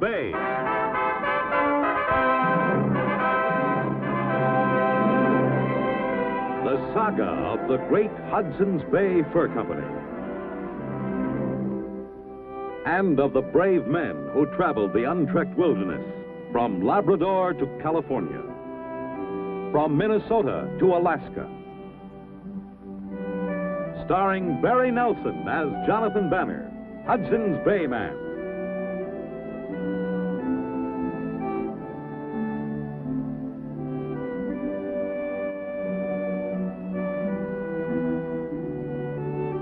Bay. The saga of the great Hudson's Bay Fur Company. And of the brave men who traveled the untrekked wilderness from Labrador to California, from Minnesota to Alaska. Starring Barry Nelson as Jonathan Banner, Hudson's Bay Man.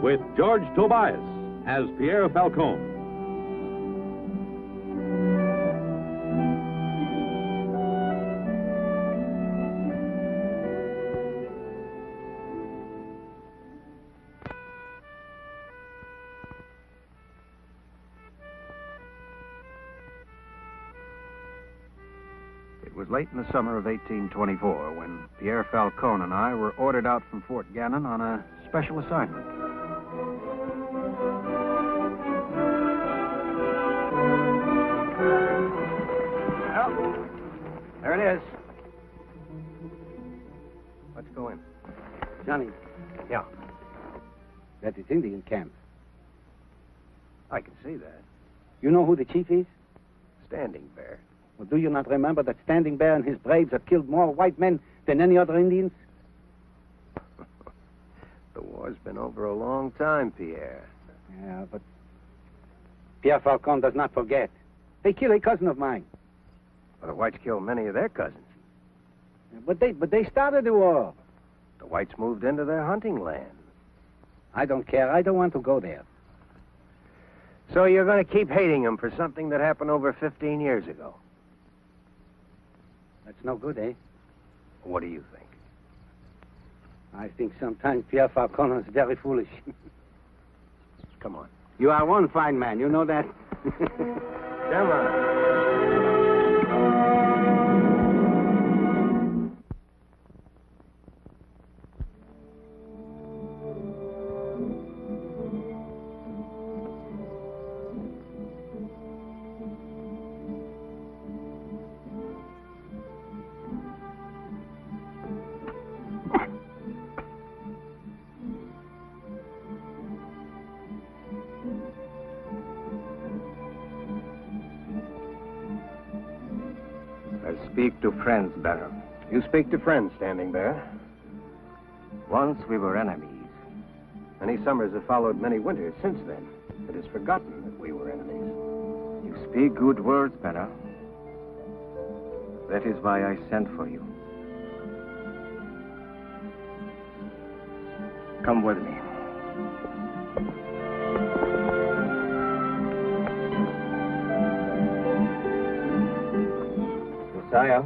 With George Tobias as Pierre Falcone. It was late in the summer of 1824 when Pierre Falcone and I were ordered out from Fort Gannon on a special assignment. Well, there it is. Let's go in. Johnny. Yeah, That is Indian camp. I can see that. You know who the chief is? Standing Bear. Well, do you not remember that Standing Bear and his braves have killed more white men than any other Indians? The war's been over a long time, Pierre. Yeah, but Pierre Falcone does not forget. They killed a cousin of mine. Well, the whites killed many of their cousins. But they started the war. The whites moved into their hunting land. I don't care. I don't want to go there. So you're going to keep hating them for something that happened over 15 years ago. That's no good, eh? What do you think? I think sometimes Pierre Falcone is very foolish. Come on. You are one fine man. You know that? Come on. Speak to friends, Bear. You speak to friends, Standing Bear. Once we were enemies. Many summers have followed many winters since then. It is forgotten that we were enemies. You speak good words, Bear. That is why I sent for you. Come with me. Josiah.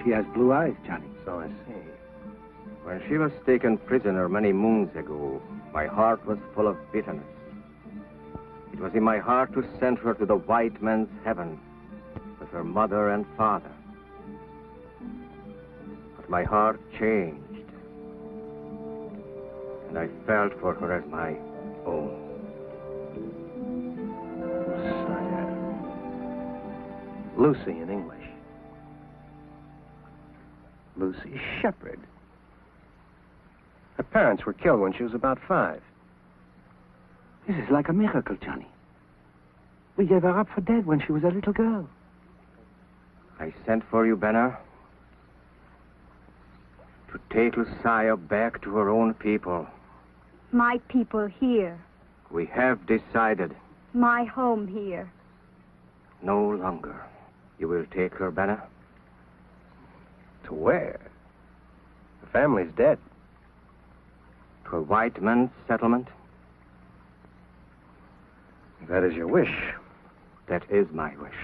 She has blue eyes, Johnny. So I see. When she was taken prisoner many moons ago, my heart was full of bitterness. It was in my heart to send her to the white man's heaven with her mother and father. But my heart changed, and I felt for her as my own. Lucy in English. Lucy Shepherd. Her parents were killed when she was about 5. This is like a miracle, Johnny. We gave her up for dead when she was a little girl. I sent for you, Benner, to take Lucia back to her own people. My people here. We have decided. My home here. No longer. You will take her, Benner? To where? The family's dead. To a white man's settlement? If that is your wish. That is my wish.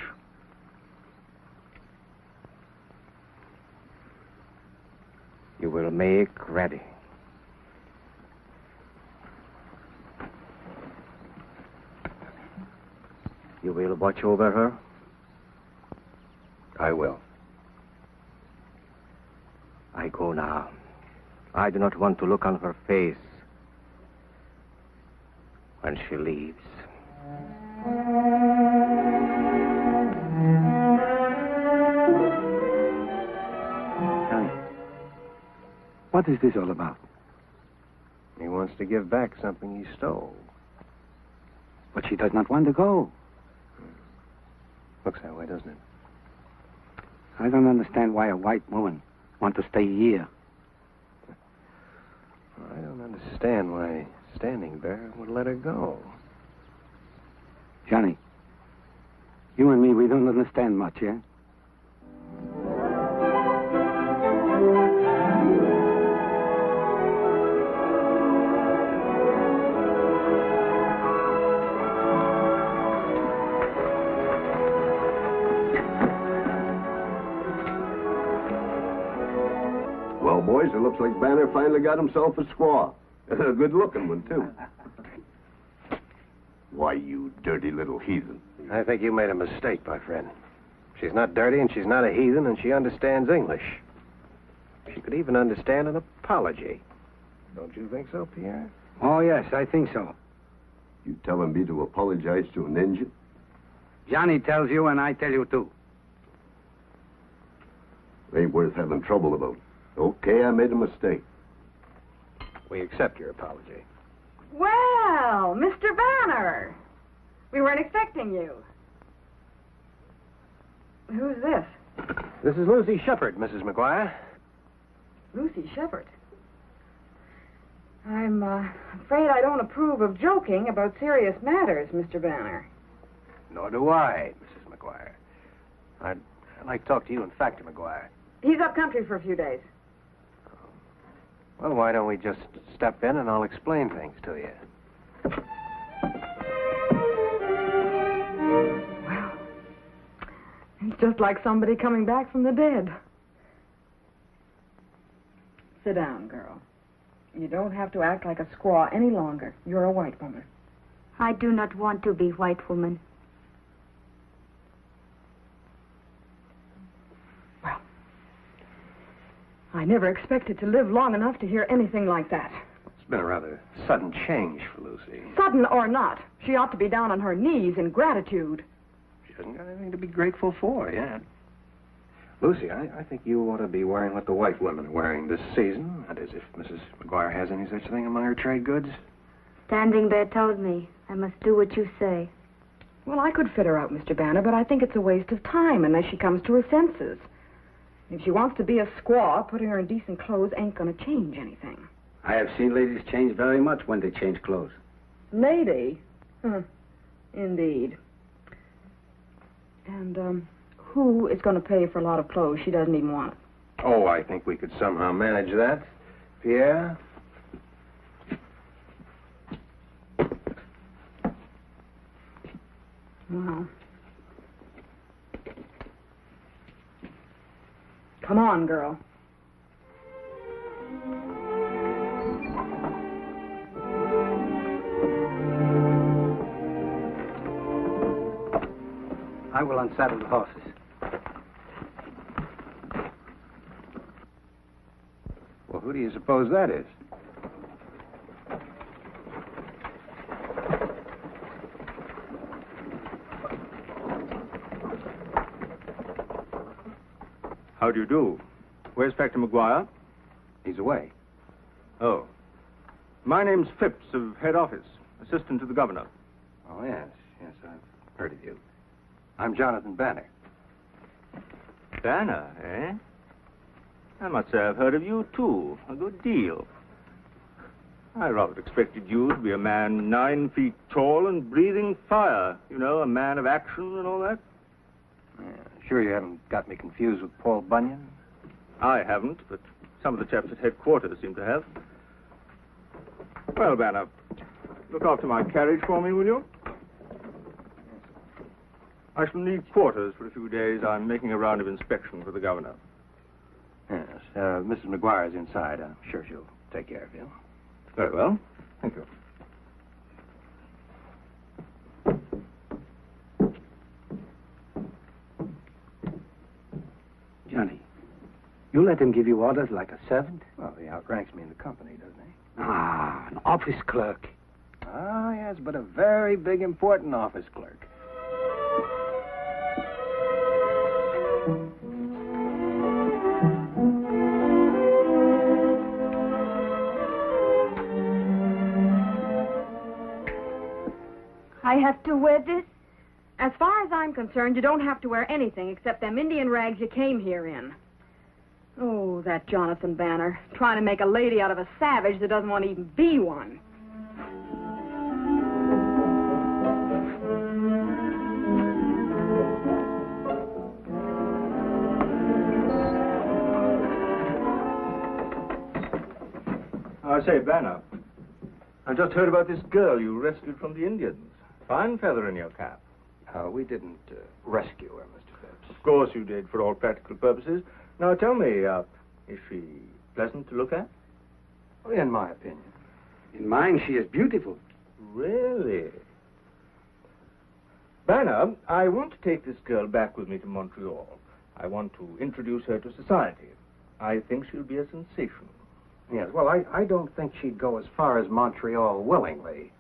You will make ready. You will watch over her? I will. I go now. I do not want to look on her face when she leaves. Johnny, what is this all about? He wants to give back something he stole. But she does not want to go. Looks that way, doesn't it? I don't understand why a white woman want to stay here. I don't understand why Standing Bear would let her go. Johnny, you and me, we don't understand much, yeah? Well, boys, it looks like Banner finally got himself a squaw. A good-looking one, too. Why, you dirty little heathen. I think you made a mistake, my friend. She's not dirty, and she's not a heathen, and she understands English. She could even understand an apology. Don't you think so, Pierre? Oh, yes, I think so. You telling me to apologize to an Indian? Johnny tells you, and I tell you, too. Ain't worth having trouble about. Okay, I made a mistake. We accept your apology. Well, Mr. Banner. We weren't expecting you. Who's this? This is Lucy Shepard, Mrs. McGuire. Lucy Shepard. I'm afraid I don't approve of joking about serious matters, Mr. Banner. Nor do I, Mrs. McGuire. I'd like to talk to you and Factor McGuire. He's up country for a few days. Well, why don't we just step in and I'll explain things to you? Well, it's just like somebody coming back from the dead. Sit down, girl. You don't have to act like a squaw any longer. You're a white woman. I do not want to be white woman. Well, I never expected to live long enough to hear anything like that. It's been a rather sudden change for Lucy. Sudden or not, she ought to be down on her knees in gratitude. She hasn't got anything to be grateful for yet. Lucy, I think you ought to be wearing what the white women are wearing this season. That is, if Mrs. McGuire has any such thing among her trade goods. Standing Bear told me I must do what you say. Well, I could fit her out, Mr. Banner, but I think it's a waste of time unless she comes to her senses. If she wants to be a squaw, putting her in decent clothes ain't going to change anything. I have seen ladies change very much when they change clothes. Lady? Indeed. And, who is going to pay for a lot of clothes she doesn't even want? Oh, I think we could somehow manage that. Pierre? Well. Come on, girl. I will unsaddle the horses. Well, who do you suppose that is? How do you do? Where's Factor McGuire? He's away. Oh. My name's Phipps of head office, assistant to the governor. Oh, yes, I've heard of you. I'm Jonathan Banner. Banner, eh? I must say I've heard of you, too, a good deal. I rather expected you to be a man 9 feet tall and breathing fire. You know, a man of action and all that. Yeah, sure you haven't got me confused with Paul Bunyan? I haven't, but some of the chaps at headquarters seem to have. Well, Banner, look after my carriage for me, will you? I shall need quarters for a few days. I'm making a round of inspection for the governor. Yes, Mrs. McGuire's inside. I'm sure she'll take care of you. Very well. Thank you. Johnny, you let him give you orders like a servant? Well, he outranks me in the company, doesn't he? Ah, an office clerk. Oh, yes, but a very big, important office clerk. I have to wear this? As far as I'm concerned, you don't have to wear anything except them Indian rags you came here in. Oh, that Jonathan Banner, trying to make a lady out of a savage that doesn't want to even be one. I say, Banner, I just heard about this girl you rescued from the Indians. Fine feather in your cap. We didn't rescue her, Mr. Phipps. Of course you did, for all practical purposes. Now, tell me, is she pleasant to look at? Well, in my opinion. In mine, she is beautiful. Really? Banner, I want to take this girl back with me to Montreal. I want to introduce her to society. I think she'll be a sensation. Yes, well, I don't think she'd go as far as Montreal willingly.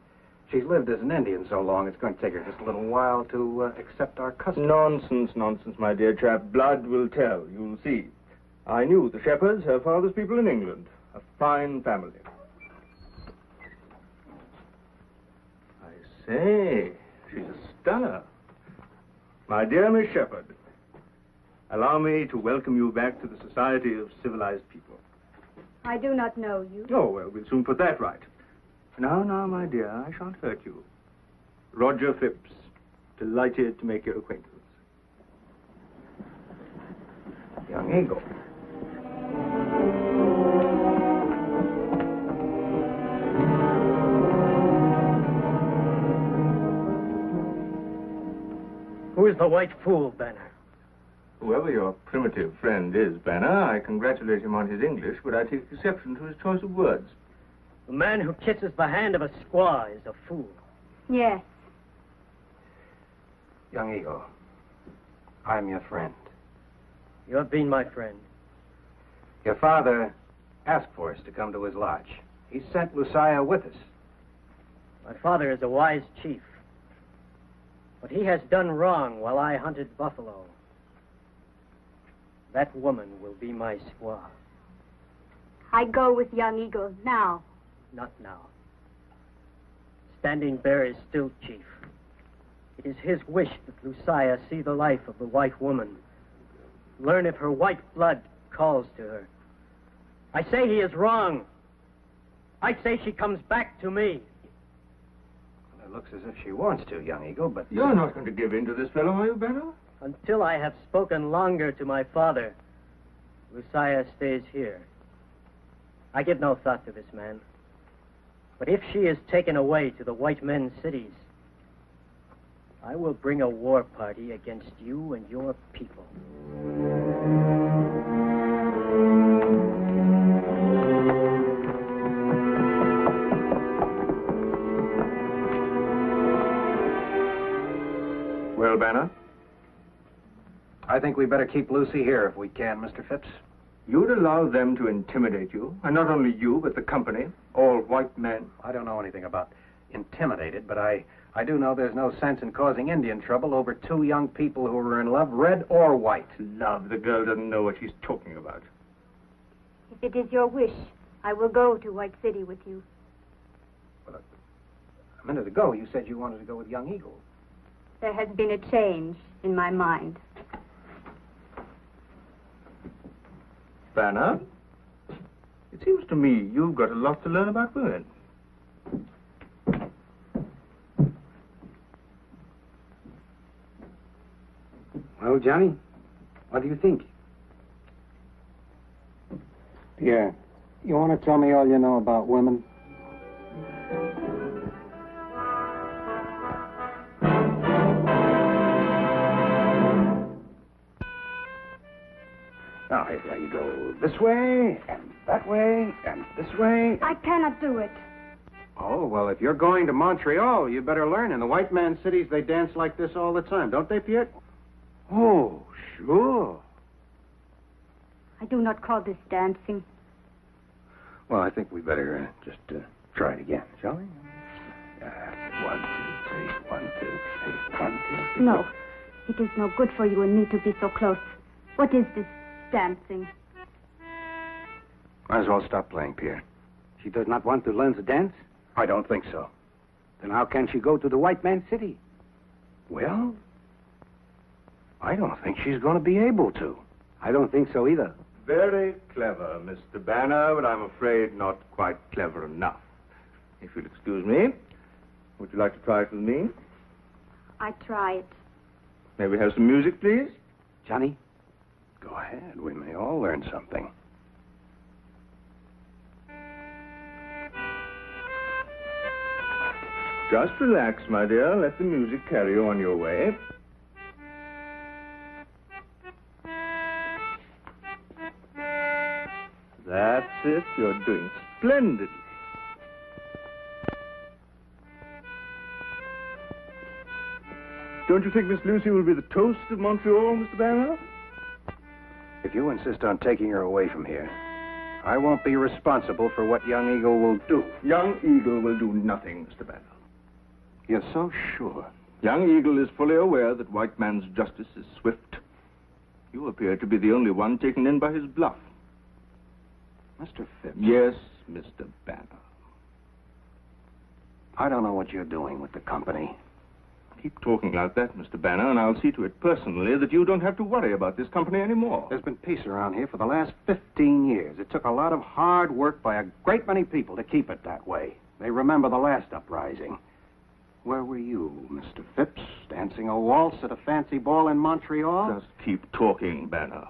She's lived as an Indian so long, it's going to take her just a little while to accept our customs. Nonsense, nonsense, my dear chap. Blood will tell, you'll see. I knew the Shepherds, her father's people in England. A fine family. I say, she's a stunner. My dear Miss Shepherd, allow me to welcome you back to the society of civilized people. I do not know you. Oh, well, we'll soon put that right. Now, my dear, I shan't hurt you. Roger Phipps, delighted to make your acquaintance. Young Eagle. Who is the white fool, Banner? Whoever your primitive friend is, Banner, I congratulate him on his English, but I take exception to his choice of words. The man who kisses the hand of a squaw is a fool. Yes. Young Eagle, I'm your friend. You have been my friend. Your father asked for us to come to his lodge. He sent Lucia with us. My father is a wise chief. But he has done wrong while I hunted buffalo. That woman will be my squaw. I go with young Eagle now. Not now. Standing Bear is still chief. It is his wish that Lucia see the life of the white woman. Learn if her white blood calls to her. I say he is wrong. I say she comes back to me. Well, it looks as if she wants to, Young Eagle, but... You're not going to give in to this fellow, are you, Banner? Until I have spoken longer to my father, Lucia stays here. I give no thought to this man. But if she is taken away to the white men's cities, I will bring a war party against you and your people. Well, Banner? I think we better keep Lucy here if we can, Mr. Phipps. You'd allow them to intimidate you, and not only you, but the company, all white men. I don't know anything about intimidated, but I do know there's no sense in causing Indian trouble over two young people who are in love, red or white. Love, the girl doesn't know what she's talking about. If it is your wish, I will go to White City with you. Well, a minute ago, you said you wanted to go with Young Eagle. There has been a change in my mind. Banner, it seems to me you've got a lot to learn about women. Well, Johnny, what do you think? Pierre, you want to tell me all you know about women? Now, here you go this way, and that way, and this way. I cannot do it. Oh, well, if you're going to Montreal, you better learn. In the white man's cities, they dance like this all the time, don't they, Pierre? Oh, sure. I do not call this dancing. Well, I think we better just try it again, shall we? 1, 2, 3, 1, 2, 3, 1, 2, 3. No, it is no good for you and me to be so close. What is this dancing? Might as well stop playing, Pierre. She does not want to learn to dance? I don't think so. Then how can she go to the white man's city? Well, I don't think she's going to be able to. I don't think so either. Very clever, Mr. Banner, but I'm afraid not quite clever enough. If you'll excuse me, would you like to try it with me? I try it. May we have some music, please? Johnny? Go ahead. We may all learn something. Just relax, my dear. Let the music carry you on your way. That's it. You're doing splendidly. Don't you think Miss Lucy will be the toast of Montreal, Mr. Banner? If you insist on taking her away from here, I won't be responsible for what young Eagle will do. Young Eagle will do nothing, Mr. Banner. You're so sure? Young Eagle is fully aware that white man's justice is swift. You appear to be the only one taken in by his bluff. Mr. Phipps. Yes, Mr. Banner. I don't know what you're doing with the company. Keep talking like that, Mr. Banner, and I'll see to it personally that you don't have to worry about this company anymore. There's been peace around here for the last 15 years. It took a lot of hard work by a great many people to keep it that way. They remember the last uprising. Where were you, Mr. Phipps? Dancing a waltz at a fancy ball in Montreal? Just keep talking, Banner.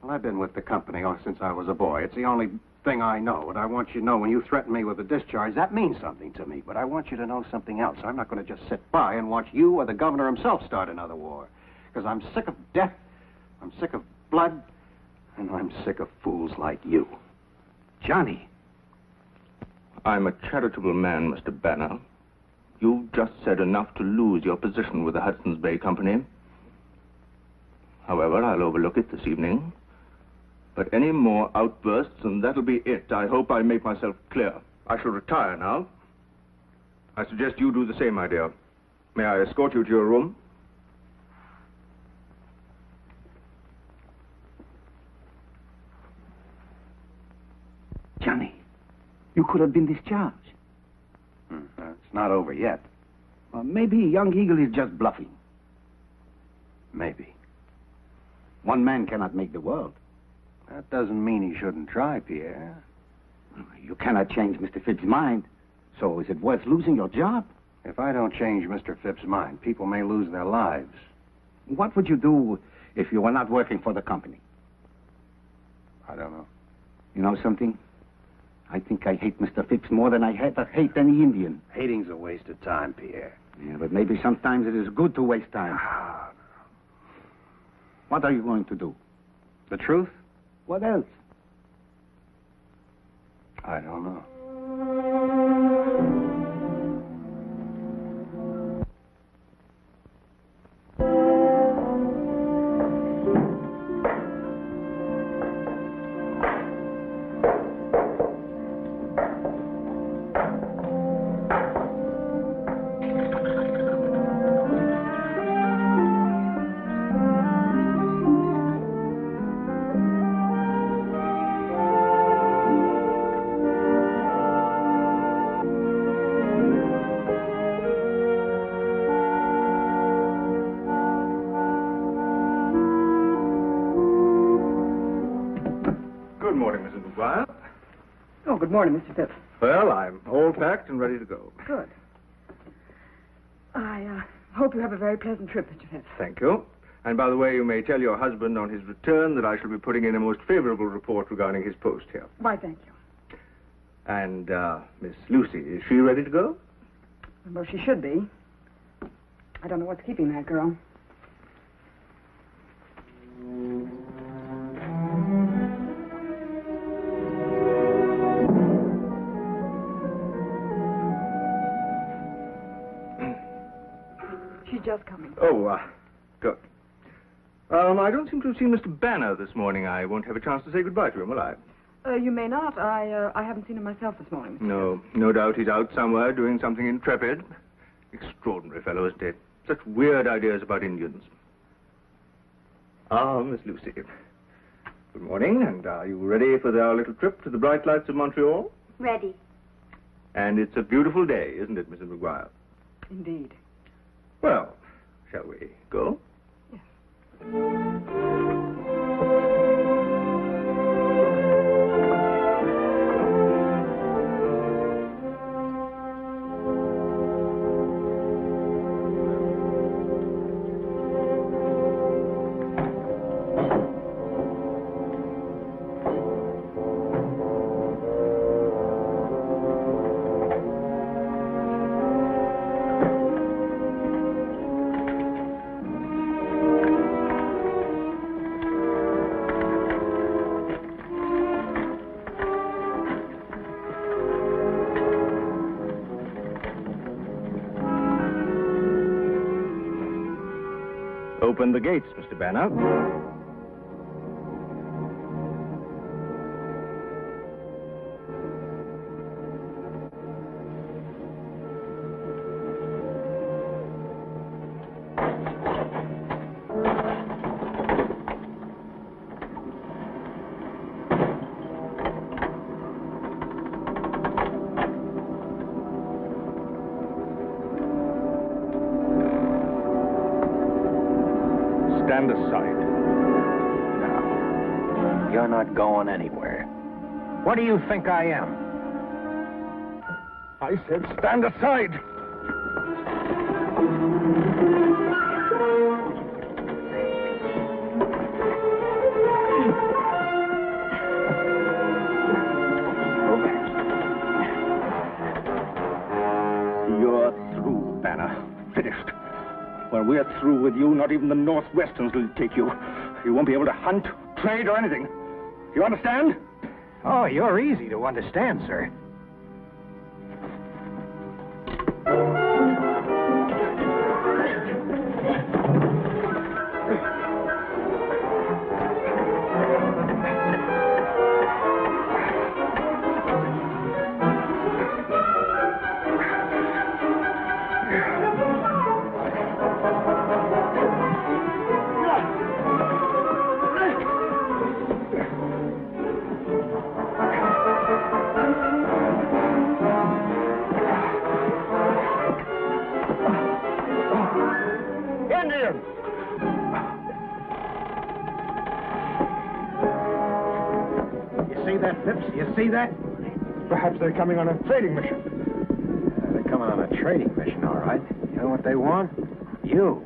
Well, I've been with the company since I was a boy. It's the only thing I know. And I want you to know when you threaten me with a discharge, that means something to me. But I want you to know something else. I'm not going to just sit by and watch you or the governor himself start another war. Because I'm sick of death, I'm sick of blood, and I'm sick of fools like you. Johnny. I'm a charitable man, Mr. Banner. You've just said enough to lose your position with the Hudson's Bay Company. However, I'll overlook it this evening. But any more outbursts, and that'll be it. I hope I make myself clear. I shall retire now. I suggest you do the same, my dear. May I escort you to your room? Johnny, you could have been discharged. It's not over yet. Well, maybe young Eagle is just bluffing. Maybe. One man cannot make the world. That doesn't mean he shouldn't try, Pierre. You cannot change Mr. Phipps' mind. So is it worth losing your job? If I don't change Mr. Phipps' mind, people may lose their lives. What would you do if you were not working for the company? I don't know. You know something? I think I hate Mr. Phipps more than I ever hate any Indian. Hating's a waste of time, Pierre. Yeah, but maybe sometimes it is good to waste time. What are you going to do? The truth? What else? I don't know. Good morning, Mr. Phipps. Well, I'm all packed and ready to go. Good. I hope you have a very pleasant trip, Mr. Phipps. Thank you. And by the way, you may tell your husband on his return that I shall be putting in a most favorable report regarding his post here. Why, thank you. And, Miss Lucy, is she ready to go? Well, she should be. I don't know what's keeping that girl. She's just coming. Oh, good. I don't seem to have seen Mr. Banner this morning. I won't have a chance to say goodbye to him, will I? You may not. I haven't seen him myself this morning. No doubt he's out somewhere doing something intrepid. Extraordinary fellow, isn't he? Such weird ideas about Indians. Ah, Miss Lucy. Good morning, and are you ready for our little trip to the bright lights of Montreal? Ready. And it's a beautiful day, isn't it, Mrs. McGuire? Indeed. Well, shall we go? Open the gates, Mr. Banner. Stand aside. No. You're not going anywhere. What do you think I am? I said stand aside. You're through, Banner. Finished. When we're through with you, not even the Northwesterns will take you. You won't be able to hunt, trade, or anything. You understand? Oh, you're easy to understand, sir. You see that? Perhaps they're coming on a trading mission. They're coming on a trading mission, all right. You know what they want? You.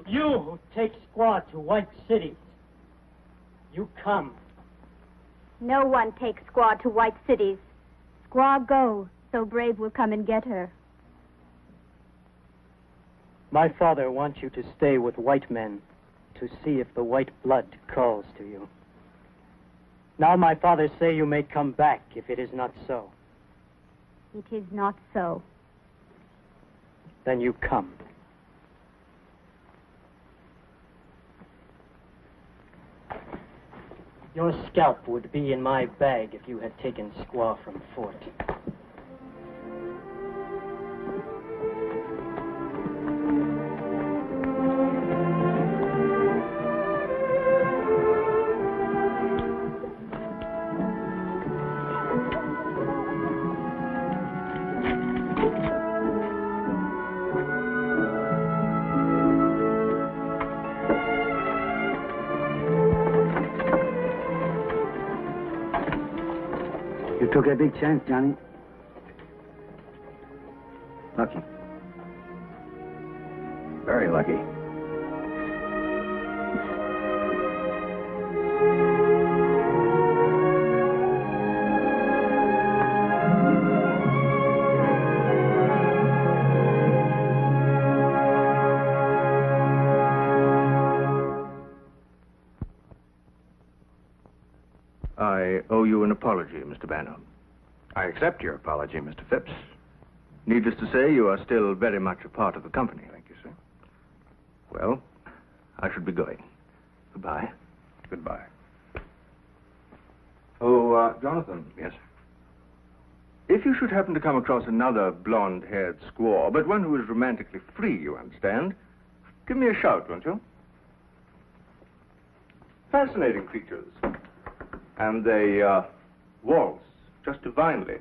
You who take Squaw to white cities, you come. No one takes Squaw to white cities. Squaw go, so Brave will come and get her. My father wants you to stay with white men to see if the white blood calls to you. Now my father say you may come back if it is not so. It is not so. Then you come. Your scalp would be in my bag if you had taken Squaw from Fort. Took a big chance, Johnny. Lucky. Very lucky. I owe you an apology, Mr. Banner. I accept your apology, Mr. Phipps. Needless to say, you are still very much a part of the company. Thank you, sir. Well, I should be going. Goodbye. Goodbye. Oh, Jonathan. Yes? If you should happen to come across another blonde-haired squaw, but one who is romantically free, you understand, give me a shout, won't you? Fascinating creatures. And they waltz just divinely.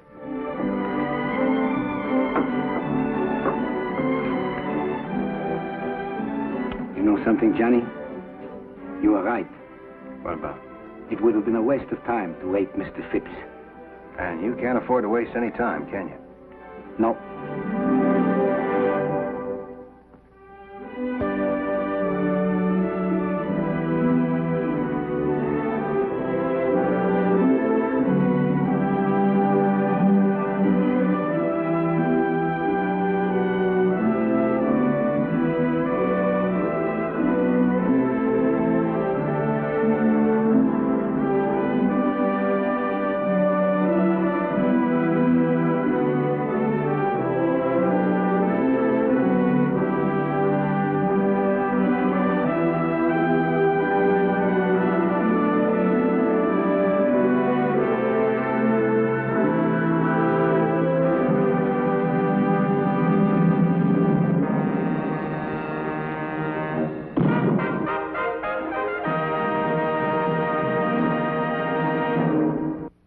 You know something, Johnny? You are right. What about? It would have been a waste of time to wait Mr. Phipps. And you can't afford to waste any time, can you? No.